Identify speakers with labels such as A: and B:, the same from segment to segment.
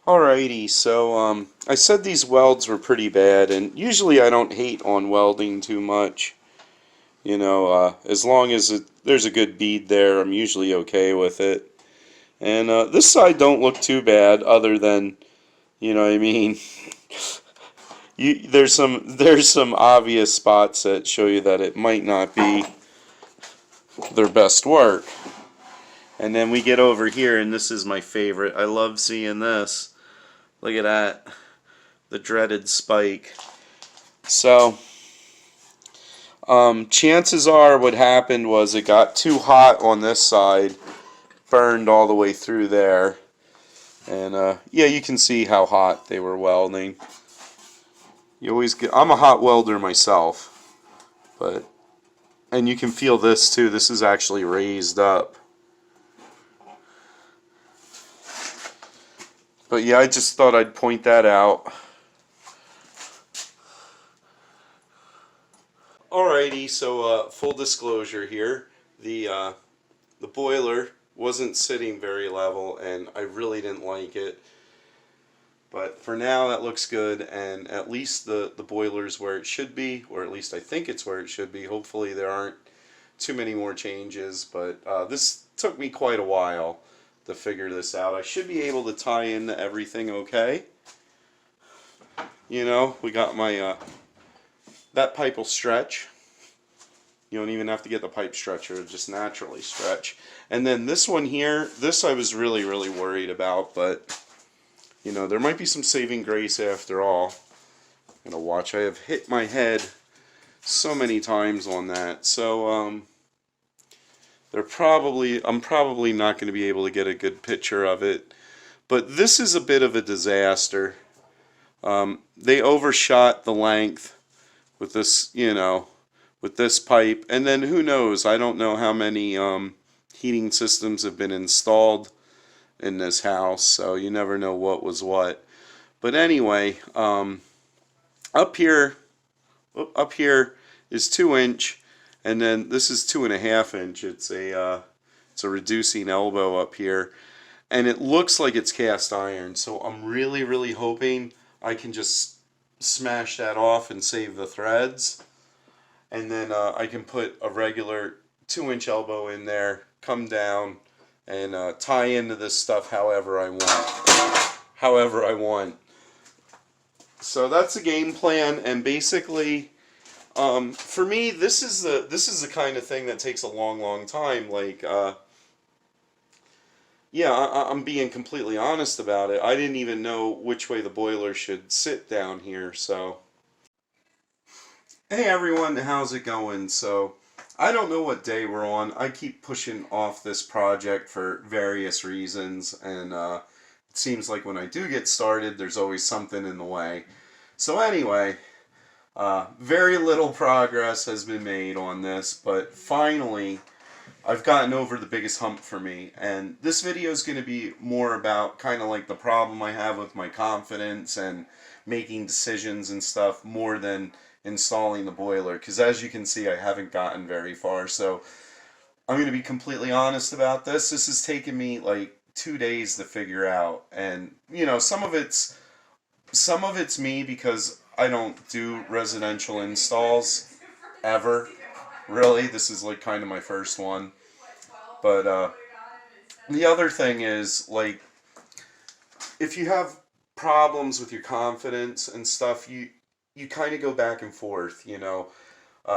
A: Alrighty, so I said these welds were pretty bad, and usually I don't hate on welding too much. As long as there's a good bead there, I'm usually okay with it. And this side don't look too bad, other than, you know what I mean. There's some obvious spots that show you that it might not be their best work. And then we get over here, and this is my favorite. I love seeing this. Look at that. The dreaded spike. So, chances are what happened was it got too hot on this side, burned all the way through there. And, yeah, you can see how hot they were welding. I'm a hot welder myself, and you can feel this too. This is actually raised up. But yeah, I just thought I'd point that out. Alrighty, so full disclosure here, the boiler wasn't sitting very level, and I really didn't like it. But for now, that looks good, and at least the boiler's where it should be, or at least I think it's where it should be. Hopefully there aren't too many more changes, but this took me quite a while to figure this out. I should be able to tie into everything okay. We got my, that pipe will stretch. You don't even have to get the pipe stretcher, it'll just naturally stretch. And then this one here, this I was really, really worried about, but there might be some saving grace after all. Watch, I have hit my head so many times on that. So, I'm probably not going to be able to get a good picture of it. But this is a bit of a disaster. They overshot the length with this, with this pipe. And then who knows, I don't know how many heating systems have been installed in this house, so you never know what was what. But anyway, up here is 2-inch, and then this is 2.5-inch. It's a reducing elbow up here, and it looks like it's cast iron. So I'm really, really hoping I can just smash that off and save the threads, and then I can put a regular 2-inch elbow in there, come down, and tie into this stuff however I want. So that's the game plan, and basically, for me, this is the kind of thing that takes a long, long time. Yeah, I'm being completely honest about it. I didn't even know which way the boiler should sit down here. So, hey everyone, how's it going? So, I don't know what day we're on. I keep pushing off this project for various reasons, and it seems like when I do get started, there's always something in the way. So anyway, very little progress has been made on this, but finally, I've gotten over the biggest hump for me, and this video is going to be more about kind of like the problem I have with my confidence and making decisions and stuff, more than installing the boiler, because as you can see, I haven't gotten very far. So I'm going to be completely honest about this. This has taken me like 2 days to figure out, and some of it's me because I don't do residential installs ever. Really, this is like kind of my first one. But the other thing is, like, if you have problems with your confidence and stuff, you kind of go back and forth.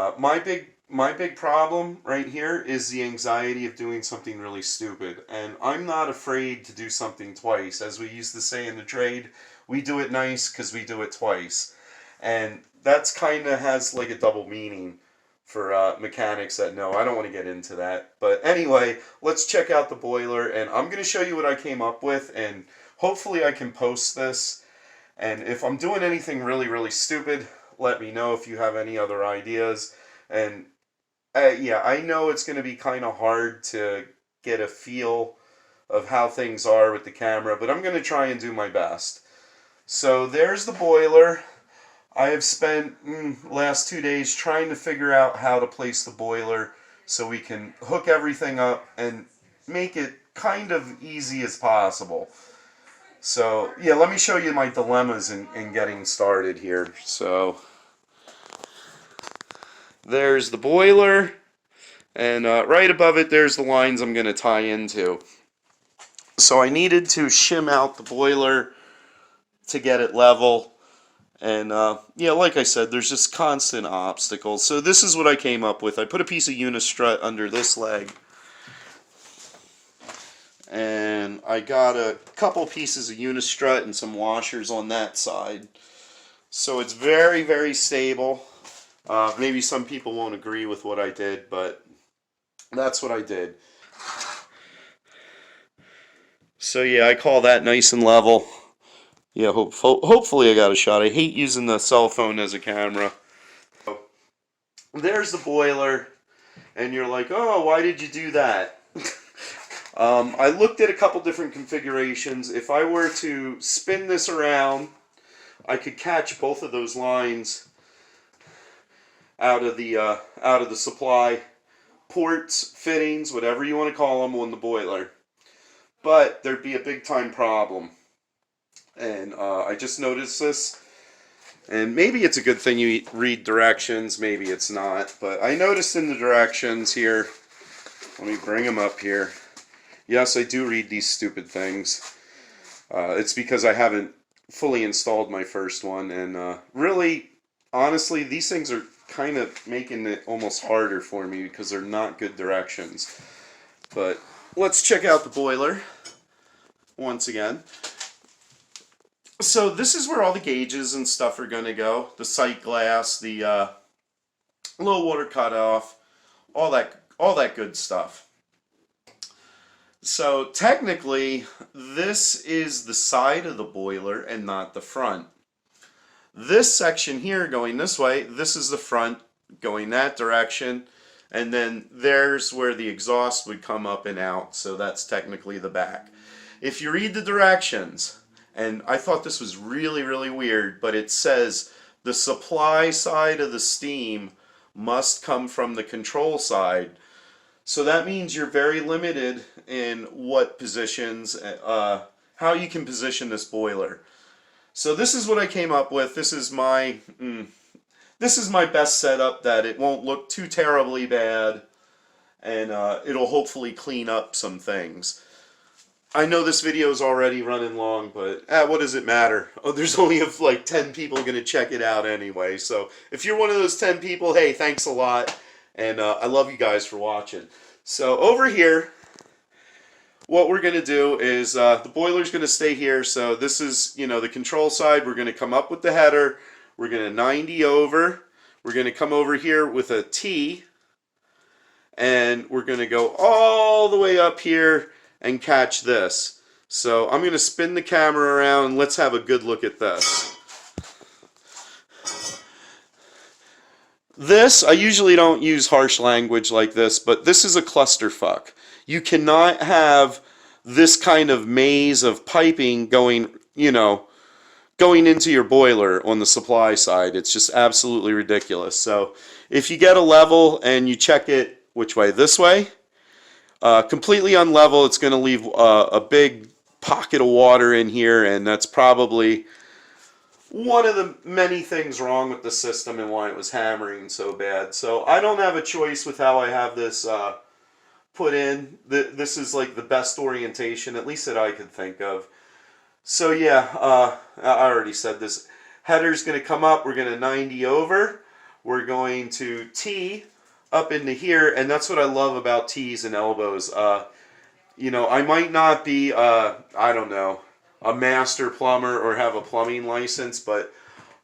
A: My big problem right here is the anxiety of doing something really stupid, and I'm not afraid to do something twice. As we used to say in the trade, we do it nice because we do it twice, and that's kind of has like a double meaning for mechanics that know. I don't want to get into that, but anyway, let's check out the boiler, and I'm going to show you what I came up with, and hopefully I can post this. And if I'm doing anything really, really stupid, let me know if you have any other ideas. And yeah, I know it's going to be kind of hard to get a feel of how things are with the camera, but I'm going to try and do my best. So there's the boiler. I have spent last 2 days trying to figure out how to place the boiler so we can hook everything up and make it kind of easy as possible. So yeah, let me show you my dilemmas in getting started here. So there's the boiler, and right above it there's the lines I'm going to tie into. So I needed to shim out the boiler to get it level. And yeah, like I said, there's just constant obstacles. So this is what I came up with. I put a piece of unistrut under this leg. And I got a couple pieces of unistrut and some washers on that side. So it's very, very stable. Maybe some people won't agree with what I did, but that's what I did. So yeah, I call that nice and level. Yeah, hopefully I got a shot. I hate using the cell phone as a camera. So, there's the boiler, and you're like, oh, why did you do that? I looked at a couple different configurations. If I were to spin this around, I could catch both of those lines out of the supply ports, fittings, whatever you want to call them, on the boiler. But there'd be a big time problem. And I just noticed this. And maybe it's a good thing you read directions, maybe it's not. But I noticed in the directions here, let me bring them up here. Yes, I do read these stupid things. It's because I haven't fully installed my first one. And really, honestly, these things are kind of making it almost harder for me because they're not good directions. But let's check out the boiler once again. So this is where all the gauges and stuff are going to go. The sight glass, the low water cutoff, all that good stuff. So technically, this is the side of the boiler and not the front. This section here going this way, this is the front going that direction, and then there's where the exhaust would come up and out, so that's technically the back. If you read the directions, and I thought this was really, really weird, but it says the supply side of the steam must come from the control side. So that means you're very limited in what positions, how you can position this boiler. So this is what I came up with. This is my best setup, that it won't look too terribly bad, and it'll hopefully clean up some things. I know this video is already running long, but what does it matter? Oh, there's only like 10 people going to check it out anyway. So if you're one of those 10 people, hey, thanks a lot. And I love you guys for watching. So over here, what we're going to do is the boiler's going to stay here. So this is, the control side. We're going to come up with the header. We're going to 90 over. We're going to come over here with a T. And we're going to go all the way up here and catch this. So I'm going to spin the camera around and let's have a good look at this. This, I usually don't use harsh language like this, but this is a clusterfuck. You cannot have this kind of maze of piping going, going into your boiler on the supply side. It's just absolutely ridiculous. So if you get a level and you check it which way, this way, completely unlevel, it's going to leave a big pocket of water in here, and that's probably one of the many things wrong with the system and why it was hammering so bad. So I don't have a choice with how I have this put in. This is like the best orientation, at least that I could think of. So yeah, I already said this. Header's going to come up. We're going to 90 over. We're going to T up into here, and that's what I love about T's and elbows. I might not be, I don't know, a master plumber or have a plumbing license, but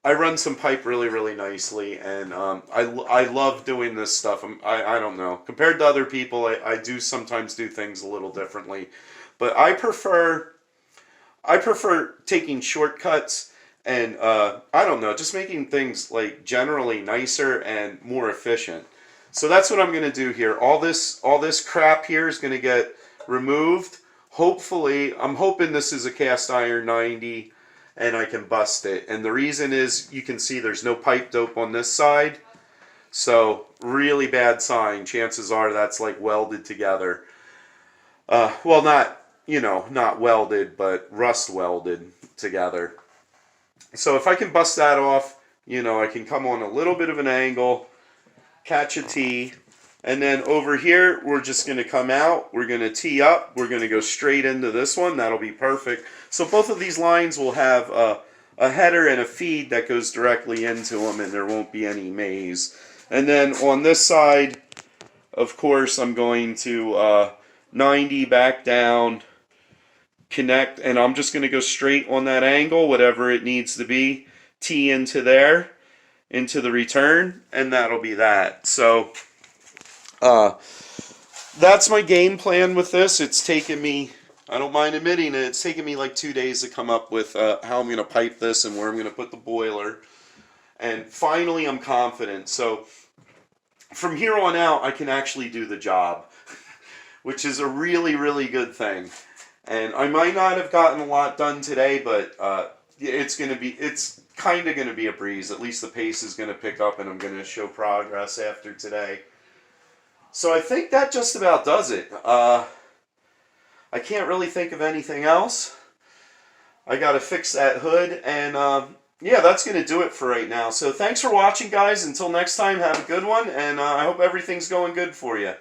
A: I run some pipe really, really nicely, and I love doing this stuff. I don't know. Compared to other people, I do sometimes do things a little differently, but I prefer taking shortcuts and I don't know, just making things like generally nicer and more efficient. So that's what I'm going to do here. All this crap here is going to get removed. Hopefully, I'm hoping this is a cast iron 90 and I can bust it. And the reason is, you can see there's no pipe dope on this side. So really bad sign. Chances are that's like welded together. Well, not, you know, not welded, but rust welded together. So if I can bust that off, you know, I can come on a little bit of an angle, catch a T, and then over here, we're just going to come out, we're going to tee up, we're going to go straight into this one. That'll be perfect. So both of these lines will have a header and a feed that goes directly into them, and there won't be any maze. And then on this side, of course, I'm going to 90 back down, connect, and I'm just going to go straight on that angle, whatever it needs to be, tee into there, into the return, and that'll be that. So that's my game plan with this. It's taken me, I don't mind admitting it, it's taken me like 2 days to come up with how I'm going to pipe this and where I'm going to put the boiler. And finally I'm confident. So from here on out I can actually do the job, which is a really, really good thing. And I might not have gotten a lot done today, but it's kind of going to be a breeze. At least the pace is going to pick up and I'm going to show progress after today. So I think that just about does it. I can't really think of anything else. I got to fix that hood, and yeah, that's going to do it for right now. So thanks for watching, guys. Until next time, have a good one, and I hope everything's going good for you.